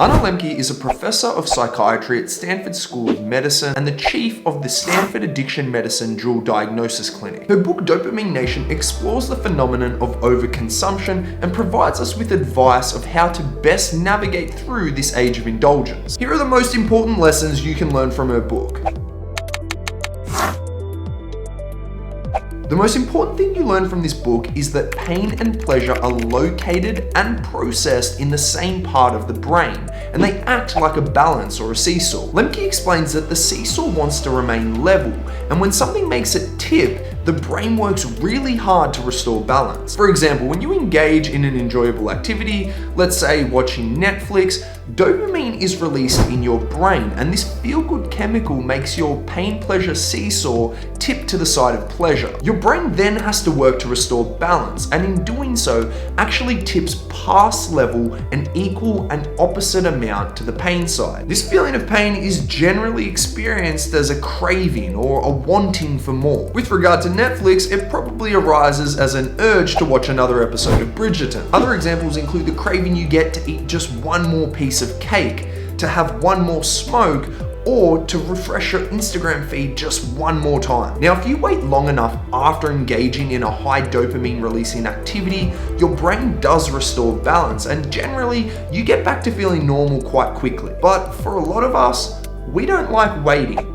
Anna Lembke is a professor of psychiatry at Stanford School of Medicine and the chief of the Stanford Addiction Medicine Dual Diagnosis Clinic. Her book Dopamine Nation explores the phenomenon of overconsumption and provides us with advice of how to best navigate through this age of indulgence. Here are the most important lessons you can learn from her book. The most important thing you learn from this book is that pain and pleasure are located and processed in the same part of the brain, and they act like a balance or a seesaw. Lembke explains that the seesaw wants to remain level, and when something makes it tip, the brain works really hard to restore balance. For example, when you engage in an enjoyable activity, let's say watching Netflix, dopamine is released in your brain, and this feel-good chemical makes your pain-pleasure seesaw tip to the side of pleasure. Your brain then has to work to restore balance, and in doing so, actually tips past level an equal and opposite amount to the pain side. This feeling of pain is generally experienced as a craving or a wanting for more. With regard to Netflix, it probably arises as an urge to watch another episode of Bridgerton. Other examples include the craving you get to eat just one more piece of cake, to have one more smoke, or to refresh your Instagram feed just one more time. Now, if you wait long enough after engaging in a high dopamine releasing activity, your brain does restore balance, and generally you get back to feeling normal quite quickly. But for a lot of us, we don't like waiting.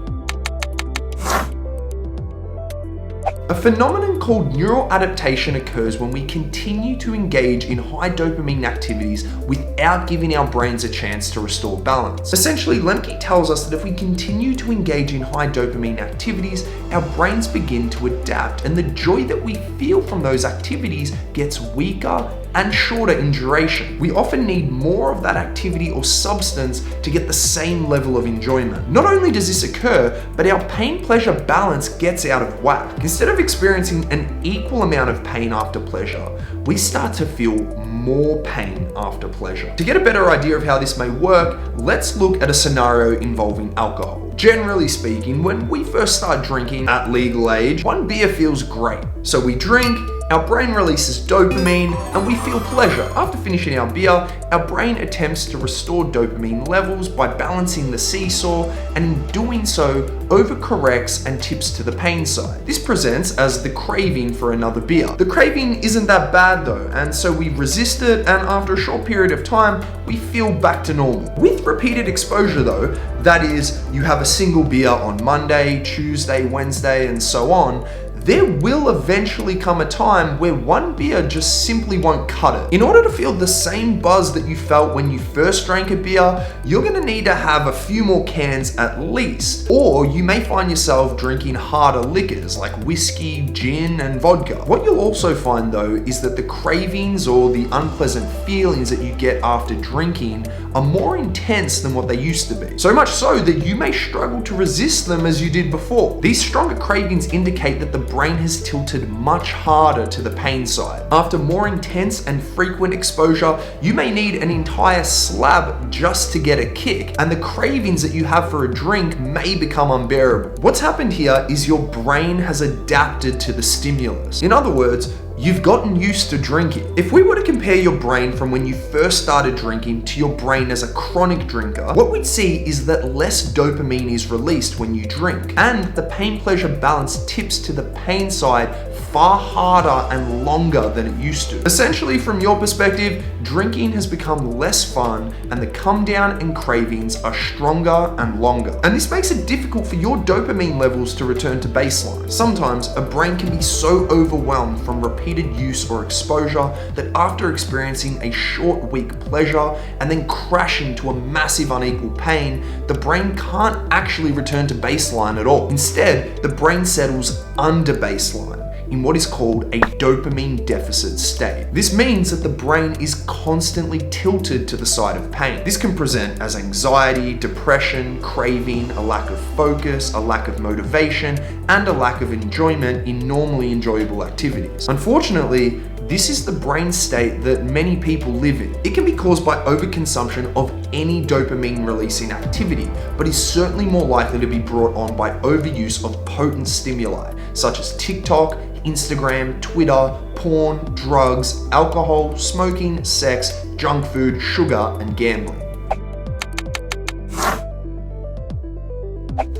A phenomenon called neural adaptation occurs when we continue to engage in high dopamine activities without giving our brains a chance to restore balance. Essentially, Lembke tells us that if we continue to engage in high dopamine activities, our brains begin to adapt, and the joy that we feel from those activities gets weaker and shorter in duration. We often need more of that activity or substance to get the same level of enjoyment. Not only does this occur, but our pain-pleasure balance gets out of whack. Instead of experiencing an equal amount of pain after pleasure, we start to feel more pain after pleasure. To get a better idea of how this may work, let's look at a scenario involving alcohol. Generally speaking, when we first start drinking at legal age, one beer feels great. So we drink, our brain releases dopamine, and we feel pleasure. After finishing our beer, our brain attempts to restore dopamine levels by balancing the seesaw, and in doing so, overcorrects and tips to the pain side. This presents as the craving for another beer. The craving isn't that bad though, and so we resist it, and after a short period of time, we feel back to normal. With repeated exposure though, that is, you have a single beer on Monday, Tuesday, Wednesday, and so on, there will eventually come a time where one beer just simply won't cut it. In order to feel the same buzz that you felt when you first drank a beer, you're gonna need to have a few more cans at least, or you may find yourself drinking harder liquors like whiskey, gin, and vodka. What you'll also find though is that the cravings or the unpleasant feelings that you get after drinking are more intense than what they used to be. So much so that you may struggle to resist them as you did before. These stronger cravings indicate that the brain has tilted much harder to the pain side. After more intense and frequent exposure, you may need an entire slab just to get a kick, and the cravings that you have for a drink may become unbearable. What's happened here is your brain has adapted to the stimulus. In other words, you've gotten used to drinking. If we were to compare your brain from when you first started drinking to your brain as a chronic drinker, what we'd see is that less dopamine is released when you drink, and the pain-pleasure balance tips to the pain side far harder and longer than it used to. Essentially, from your perspective, drinking has become less fun, and the come down and cravings are stronger and longer. And this makes it difficult for your dopamine levels to return to baseline. Sometimes a brain can be so overwhelmed from repeated use or exposure that after experiencing a short, weak pleasure and then crashing to a massive unequal pain, the brain can't actually return to baseline at all. Instead, the brain settles under baseline in what is called a dopamine deficit state. This means that the brain is constantly tilted to the side of pain. This can present as anxiety, depression, craving, a lack of focus, a lack of motivation, and a lack of enjoyment in normally enjoyable activities. Unfortunately, this is the brain state that many people live in. It can be caused by overconsumption of any dopamine releasing activity, but is certainly more likely to be brought on by overuse of potent stimuli, such as TikTok, Instagram, Twitter, porn, drugs, alcohol, smoking, sex, junk food, sugar, and gambling.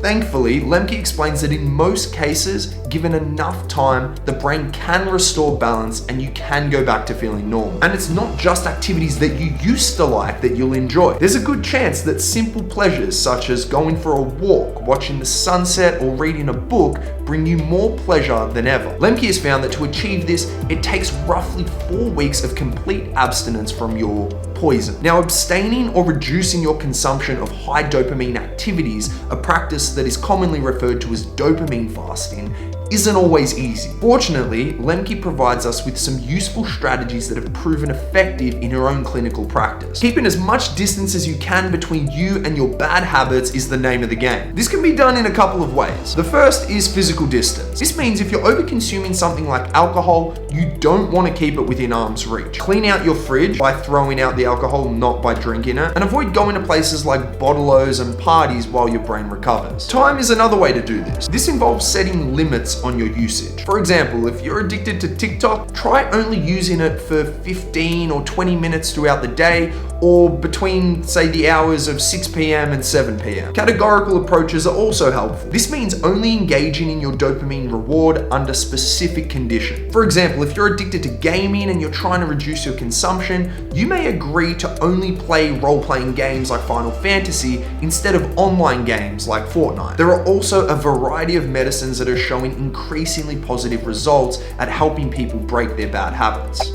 Thankfully, Lemke explains that in most cases, given enough time, the brain can restore balance and you can go back to feeling normal. And it's not just activities that you used to like that you'll enjoy. There's a good chance that simple pleasures such as going for a walk, watching the sunset, or reading a book bring you more pleasure than ever. Lemke has found that to achieve this, it takes roughly 4 weeks of complete abstinence from your poison. Now, abstaining or reducing your consumption of high dopamine activities, a practice that is commonly referred to as dopamine fasting, isn't always easy. Fortunately, Lemke provides us with some useful strategies that have proven effective in her own clinical practice. Keeping as much distance as you can between you and your bad habits is the name of the game. This can be done in a couple of ways. The first is physical distance. This means if you're over-consuming something like alcohol, you don't want to keep it within arm's reach. Clean out your fridge by throwing out the alcohol, not by drinking it, and avoid going to places like bottle-os and parties while your brain recovers. Time is another way to do this. This involves setting limits on your usage. For example, if you're addicted to TikTok, try only using it for 15 or 20 minutes throughout the day, or between, say, the hours of 6 p.m. and 7 p.m. Categorical approaches are also helpful. This means only engaging in your dopamine reward under specific conditions. For example, if you're addicted to gaming and you're trying to reduce your consumption, you may agree to only play role-playing games like Final Fantasy instead of online games like Fortnite. There are also a variety of medicines that are showing increasingly positive results at helping people break their bad habits.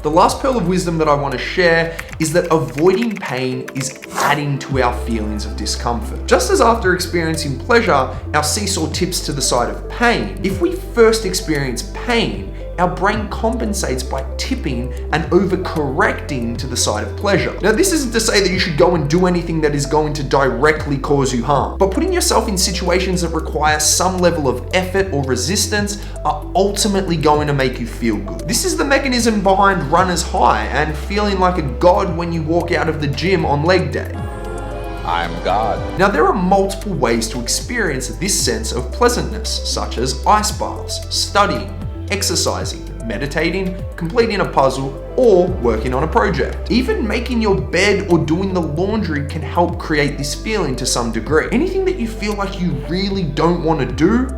The last pearl of wisdom that I want to share is that avoiding pain is adding to our feelings of discomfort. Just as after experiencing pleasure, our seesaw tips to the side of pain, if we first experience pain, our brain compensates by tipping and overcorrecting to the side of pleasure. Now, this isn't to say that you should go and do anything that is going to directly cause you harm, but putting yourself in situations that require some level of effort or resistance are ultimately going to make you feel good. This is the mechanism behind runner's high and feeling like a god when you walk out of the gym on leg day. I'm God. Now, there are multiple ways to experience this sense of pleasantness, such as ice baths, studying, exercising, meditating, completing a puzzle, or working on a project. Even making your bed or doing the laundry can help create this feeling to some degree. Anything that you feel like you really don't want to do,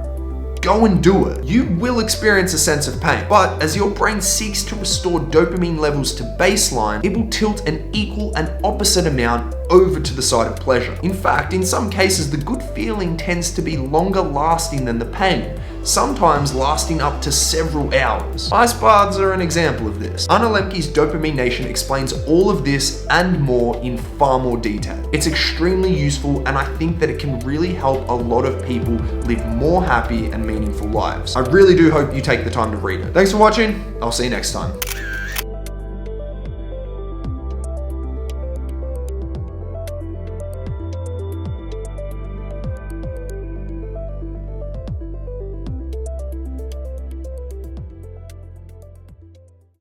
go and do it. You will experience a sense of pain, but as your brain seeks to restore dopamine levels to baseline, it will tilt an equal and opposite amount over to the side of pleasure. In fact, in some cases, the good feeling tends to be longer lasting than the pain, sometimes lasting up to several hours. Ice baths are an example of this. Anna Lembke's Dopamine Nation explains all of this and more in far more detail. It's extremely useful, and I think that it can really help a lot of people live more happy and meaningful lives. I really do hope you take the time to read it. Thanks for watching. I'll see you next time.